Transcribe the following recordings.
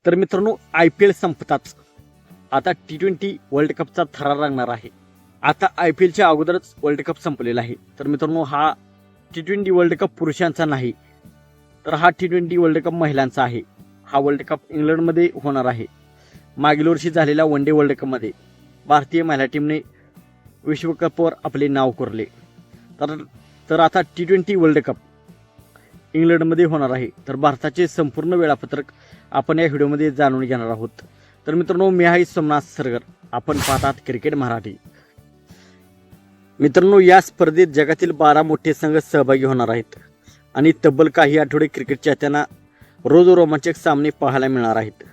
तर मित्रांनो, IPL संपताच आता T20 वर्ल्ड कपचा थरार लागणार आहे. आता IPLच्या अगोदरच वर्ल्ड कप संपलेला आहे. तर मित्रांनो, हा T20 वर्ल्ड कप पुरुषांचा नाही, तर हा T20 वर्ल्ड कप महिलांचा आहे. हा वर्ल्ड कप इंग्लंडमध्ये होणार आहे. मागील वर्षी झालेल्या वन डे वर्ल्ड कपमध्ये भारतीय महिला टीमने विश्वकपवर आपले नाव कोरले. तर आता T20 वर्ल्ड कप इंग्लंडमध्ये होणार आहे. तर भारताचे संपूर्ण वेळापत्रक आपण या व्हिडिओमध्ये जाणून घेणार आहोत. तर मित्रांनो, मी आहे सोमनाथ सरगर, आपण पाहतात क्रिकेट मराठी. मित्रांनो, या स्पर्धेत जगातील 12 मोठे संघ सहभागी होणार आहेत आणि तब्बल काही आठवडे क्रिकेट चाहत्यांना रोज रोमांचक सामने पाहायला मिळणार आहेत.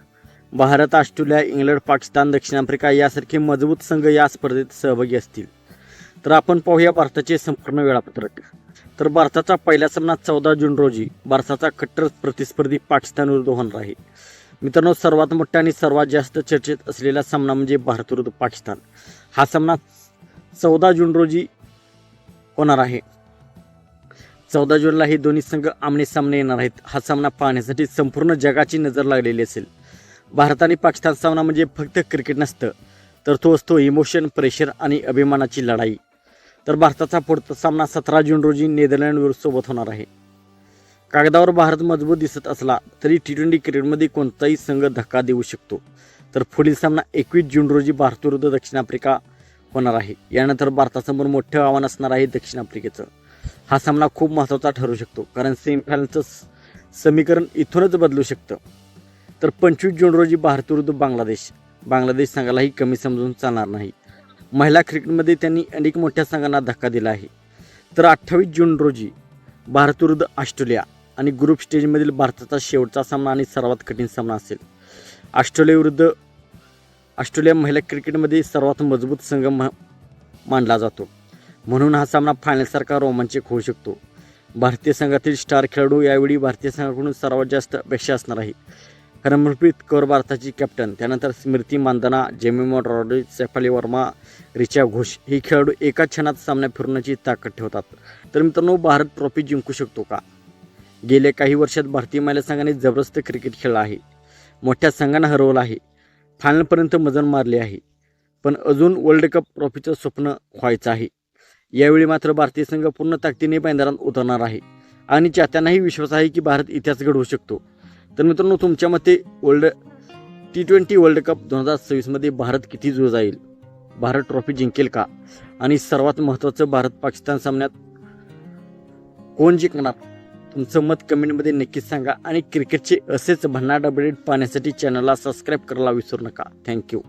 भारत, ऑस्ट्रेलिया, इंग्लंड, पाकिस्तान, दक्षिण आफ्रिका यासारखे मजबूत संघ या स्पर्धेत सहभागी असतील. तर आपण पाहूया भारताचे संपूर्ण वेळापत्रक. तर भारताचा पहिला सामना 14 जून रोजी भारताचा कट्टर प्रतिस्पर्धी पाकिस्तान विरुद्ध होणार आहे. मित्रांनो, सर्वात मोठा आणि सर्वात जास्त चर्चेत असलेला सामना म्हणजे भारत विरुद्ध पाकिस्तान. हा सामना 14 जून रोजी होणार आहे. 14 जूनला हे दोन्ही संघ आमने सामने येणार आहेत. हा सामना पाहण्यासाठी संपूर्ण जगाची नजर लागलेली असेल. भारत आणि पाकिस्तान सामना म्हणजे फक्त क्रिकेट नसतं, तर तो असतो इमोशन, प्रेशर आणि अभिमानाची लढाई. तर भारताचा पुढचा सामना 17 जून रोजी नेदरलँड विरुद्ध सोबत होणार आहे. कागदावर भारत मजबूत दिसत असला तरी T20 क्रिकेटमध्ये कोणताही संघ धक्का देऊ शकतो. तर पुढील सामना 21 जून रोजी भारत विरुद्ध दक्षिण आफ्रिका होणार आहे. यानंतर भारतासमोर मोठं आव्हान असणार आहे दक्षिण आफ्रिकेचं. हा सामना खूप महत्त्वाचा ठरू शकतो, कारण सेमीफायनलचं समीकरण इथूनच बदलू शकतं. तर 25 जून रोजी भारत विरुद्ध बांगलादेश संघालाही कमी समजून चालणार नाही. महिला क्रिकेटमध्ये त्यांनी अनेक मोठ्या संघांना धक्का दिला आहे. तर 28 जून रोजी भारत विरुद्ध ऑस्ट्रेलिया आणि ग्रुप स्टेजमधील भारताचा शेवटचा सामना आणि सर्वात कठीण सामना असेल. ऑस्ट्रेलिया महिला क्रिकेटमध्ये सर्वात मजबूत संघ मानला जातो, म्हणून हा सामना फायनलसारखा रोमांचक होऊ शकतो. भारतीय संघातील स्टार खेळाडू यावेळी भारतीय संघाकडून सर्वात जास्त अपेक्षा असणार आहे. हरमनप्रीत कौर भारताची कॅप्टन, त्यानंतर स्मृती मानधना, जेमिमा रॉड्रिग्ज, शेफाली वर्मा, रिचा घोष हे खेळाडू एका क्षणात सामना फिरवण्याची ताकद ठेवतात. तर मित्रांनो, भारत ट्रॉफी जिंकू शकतो का? गेल्या काही वर्षात भारतीय महिला संघाने जबरदस्त क्रिकेट खेळला आहे. मोठ्या संघांना हरवलं आहे, फायनलपर्यंत मजल मारली आहे, पण अजून वर्ल्ड कप ट्रॉफीचं स्वप्न व्हायचं आहे. यावेळी मात्र भारतीय संघ पूर्ण ताकदीने मैदानात उतरणार आहे आणि चाहत्यांनाही विश्वास आहे की भारत इतिहास घडवू शकतो. तर मित्रांनो, तुमच्या मते T20 वर्ल्ड कप 2026मध्ये भारत किती दूर जाईल? भारत ट्रॉफी जिंकेल का? आणि सर्वात महत्त्वाचं, भारत पाकिस्तान सामन्यात कोण जिंकणार? तुमचं मत कमेंटमध्ये नक्कीच सांगा आणि क्रिकेटचे असेच भन्नाट अपडेट पाहण्यासाठी चॅनलला सबस्क्राईब करायला विसरू नका. थँक्यू.